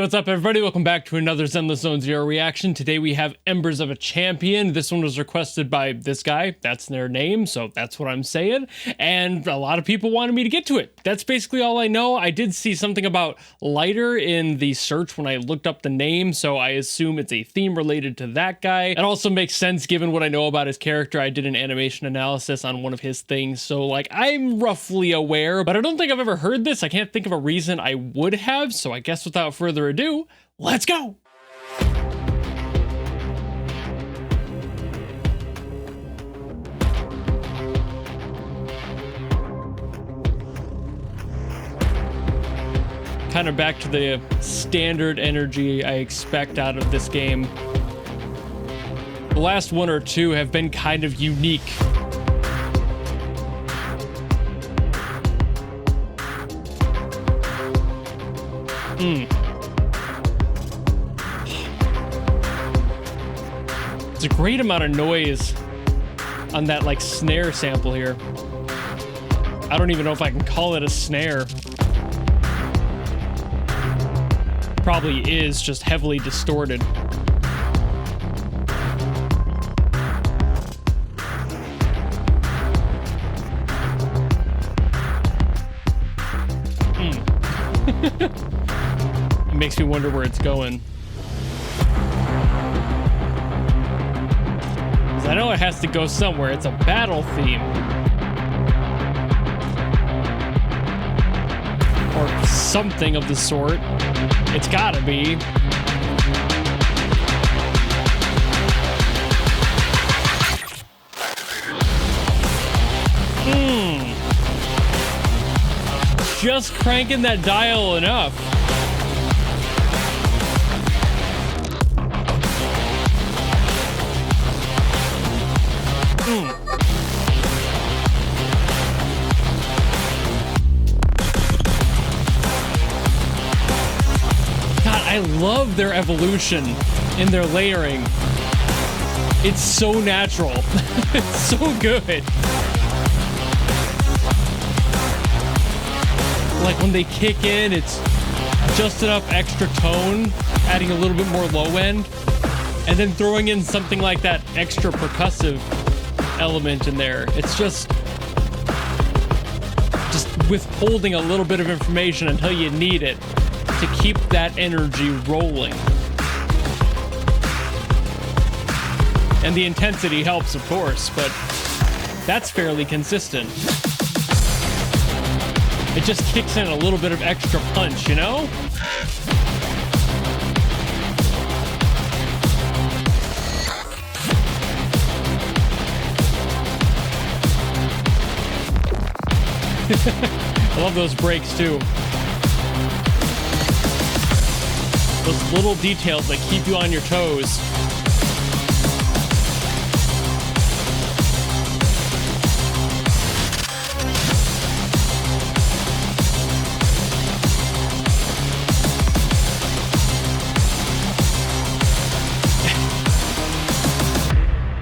what's up everybody? Welcome back to another Zenless Zone Zero reaction. Today we have Embers of a Champion. This one was requested by this guy. That's their name, so that's what I'm saying. And a lot of people wanted me to get to it. That's basically all I know. I did see something about lighter in the search when I looked up the name, so I assume it's a theme related to that guy. It also makes sense given what I know about his character. I did an animation analysis on one of his things, so like I'm roughly aware, but I don't think I've ever heard this. I can't think of a reason I would have, so I guess without further ado, let's go! Kind of back to the standard energy I expect out of this game. The last one or two have been kind of unique. It's a great amount of noise on that like snare sample here. I don't even know if I can call it a snare. Probably is just heavily distorted. It makes me wonder where it's going. I know it has to go somewhere. It's a battle theme. Or something of the sort. It's gotta be. Just cranking that dial enough. I love their evolution in their layering. It's so natural. It's so good. Like when they kick in, it's just enough extra tone, adding a little bit more low end, and then throwing in something like that extra percussive element in there. It's just withholding a little bit of information until you need it to keep that energy rolling. And the intensity helps, of course, but that's fairly consistent. It just kicks in a little bit of extra punch, you know? I love those breaks too. Those little details that keep you on your toes.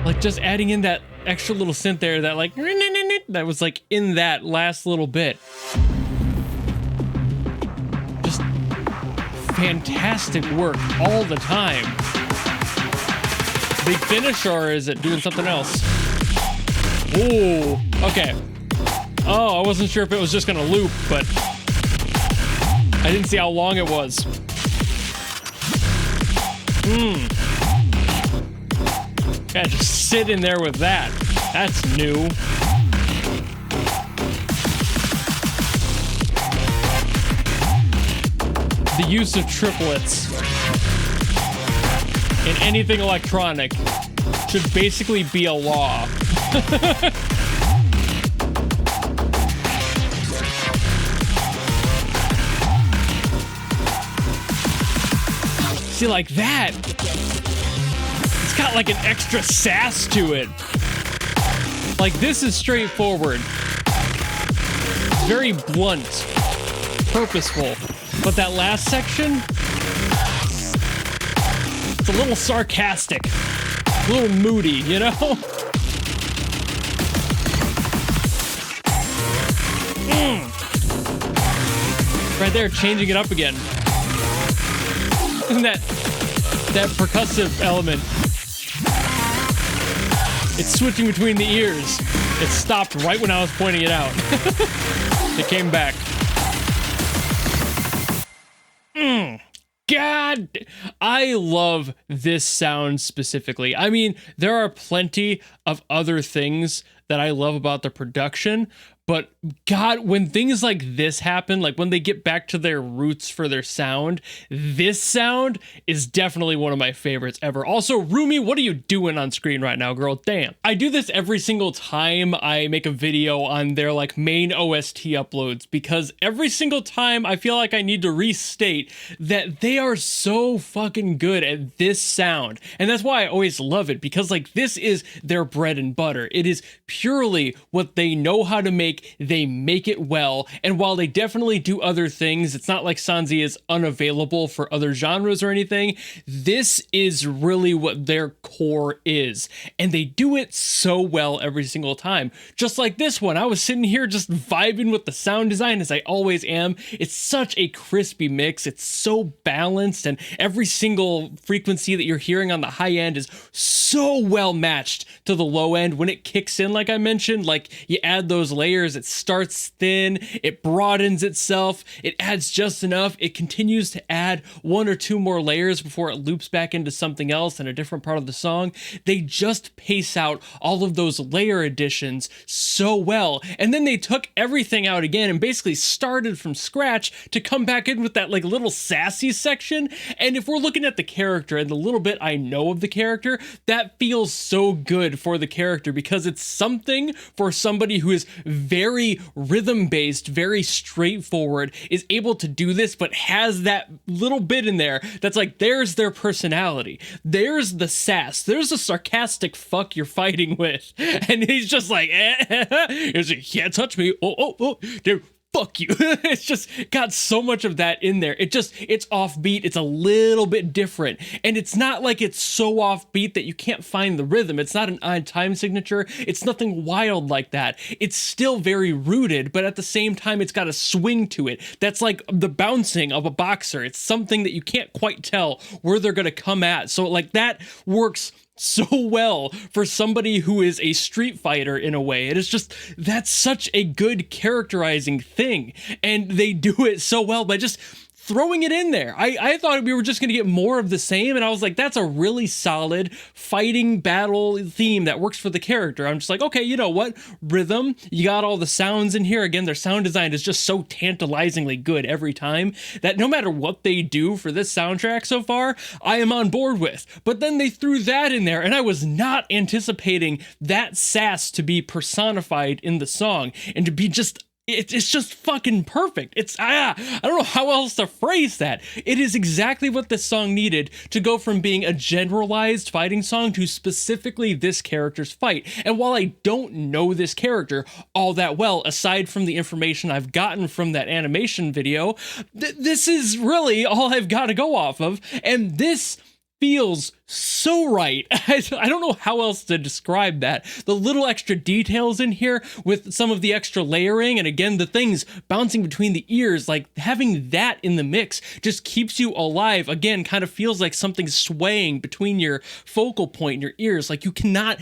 Like just adding in that extra little synth there that like that was like in that last little bit. Fantastic work all the time. Big finish, or is it doing something else? Oh, okay. Oh, I wasn't sure if it was just gonna loop, but I didn't see how long it was. Gotta just sit in there with that. That's new. The use of triplets in anything electronic should basically be a law. See, like that, it's got like an extra sass to it. Like this is straightforward. It's very blunt, purposeful. But that last section, it's a little sarcastic, a little moody, you know? Right there, changing it up again. And that percussive element. It's switching between the ears. It stopped right when I was pointing it out. It came back. God, I love this sound specifically. I mean, there are plenty of other things that I love about the production, but God, when things like this happen, like when they get back to their roots for their sound, this sound is definitely one of my favorites ever. Also, Rumi, what are you doing on screen right now, girl? Damn. I do this every single time I make a video on their like main OST uploads, because every single time I feel like I need to restate that they are so fucking good at this sound. And that's why I always love it, because like this is their bread and butter. It is purely what they know how to make. They make it well, and while they definitely do other things, it's not like Sanzi is unavailable for other genres or anything. This is really what their core is, and they do it so well every single time. Just like this one, I was sitting here just vibing with the sound design, as I always am. It's such a crispy mix, it's so balanced, and every single frequency that you're hearing on the high end is so well matched to the low end. When it kicks in, like I mentioned, like you add those layers, it starts thin, it broadens itself, it adds just enough, it continues to add one or two more layers before it loops back into something else in a different part of the song. They just pace out all of those layer additions so well, and then they took everything out again and basically started from scratch to come back in with that like little sassy section. And if we're looking at the character and the little bit I know of the character, that feels so good for the character, because it's something for somebody who is very rhythm-based, very straightforward, is able to do this, but has that little bit in there that's like, there's their personality, there's the sass, there's the sarcastic fuck you're fighting with, and he's just like, you can't touch me, oh, dude, fuck you. It's just got so much of that in there. It's offbeat. It's a little bit different. And it's not like it's so offbeat that you can't find the rhythm. It's not an odd time signature. It's nothing wild like that. It's still very rooted, but at the same time, it's got a swing to it. That's like the bouncing of a boxer. It's something that you can't quite tell where they're going to come at. So like that works so well for somebody who is a street fighter in a way. It is just, that's such a good characterizing thing, and they do it so well by just throwing it in there. I thought we were just going to get more of the same, and I was like, that's a really solid fighting battle theme that works for the character. I'm just like, okay, you know what? Rhythm, you got all the sounds in here. Again, their sound design is just so tantalizingly good every time that no matter what they do for this soundtrack so far, I am on board with. But then they threw that in there, and I was not anticipating that sass to be personified in the song and to be just, it's just fucking perfect. I don't know how else to phrase that. It is exactly what this song needed to go from being a generalized fighting song to specifically this character's fight. And while I don't know this character all that well, aside from the information I've gotten from that animation video, this is really all I've got to go off of. And this feels so right. I don't know how else to describe that. The little extra details in here with some of the extra layering, and again, the things bouncing between the ears, like having that in the mix just keeps you alive. Again, kind of feels like something's swaying between your focal point and your ears. Like you cannot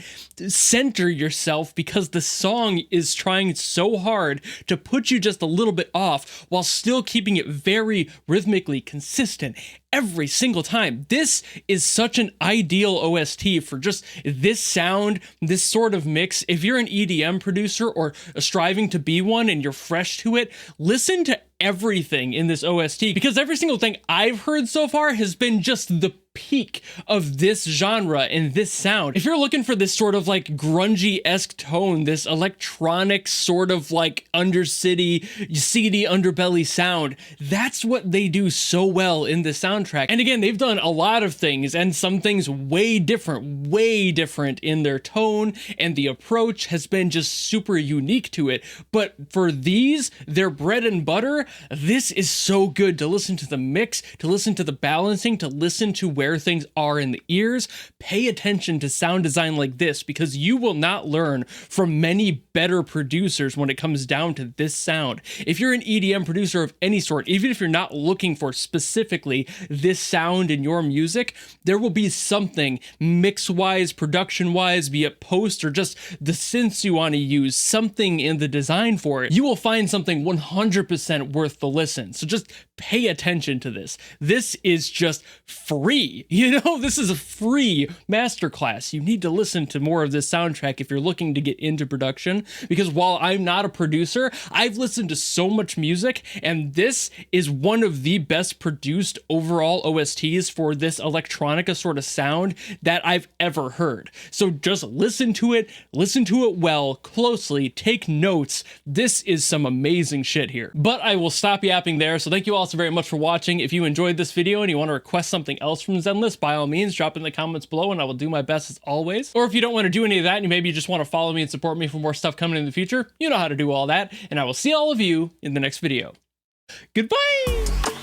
center yourself because the song is trying so hard to put you just a little bit off while still keeping it very rhythmically consistent every single time. This is such an ideal OST for just this sound, this sort of mix. If you're an EDM producer or striving to be one and you're fresh to it, listen to everything in this OST, because every single thing I've heard so far has been just the peak of this genre and this sound. If you're looking for this sort of like grungy-esque tone, this electronic sort of like undercity, seedy underbelly sound, that's what they do so well in the soundtrack. And again, they've done a lot of things, and some things way different in their tone, and the approach has been just super unique to it. But for these, their bread and butter, this is so good to listen to the mix, to listen to the balancing, to listen to where where things are in the ears, pay attention to sound design like this, because you will not learn from many better producers when it comes down to this sound. If you're an EDM producer of any sort, even if you're not looking for specifically this sound in your music, there will be something mix-wise, production-wise, be it post or just the synths you want to use, something in the design for it. You will find something 100% worth the listen. So just pay attention to this. This is just free. You know, this is a free masterclass. You need to listen to more of this soundtrack if you're looking to get into production, because while I'm not a producer, I've listened to so much music, and this is one of the best produced overall OSTs for this electronica sort of sound that I've ever heard. So just listen to it well, closely, take notes. This is some amazing shit here. But I will stop yapping there. So thank you all so very much for watching. If you enjoyed this video and you want to request something else from Zenless, by all means, drop in the comments below and I will do my best as always. Or if you don't want to do any of that and you maybe just want to follow me and support me for more stuff coming in the future, you know how to do all that. And I will see all of you in the next video. Goodbye!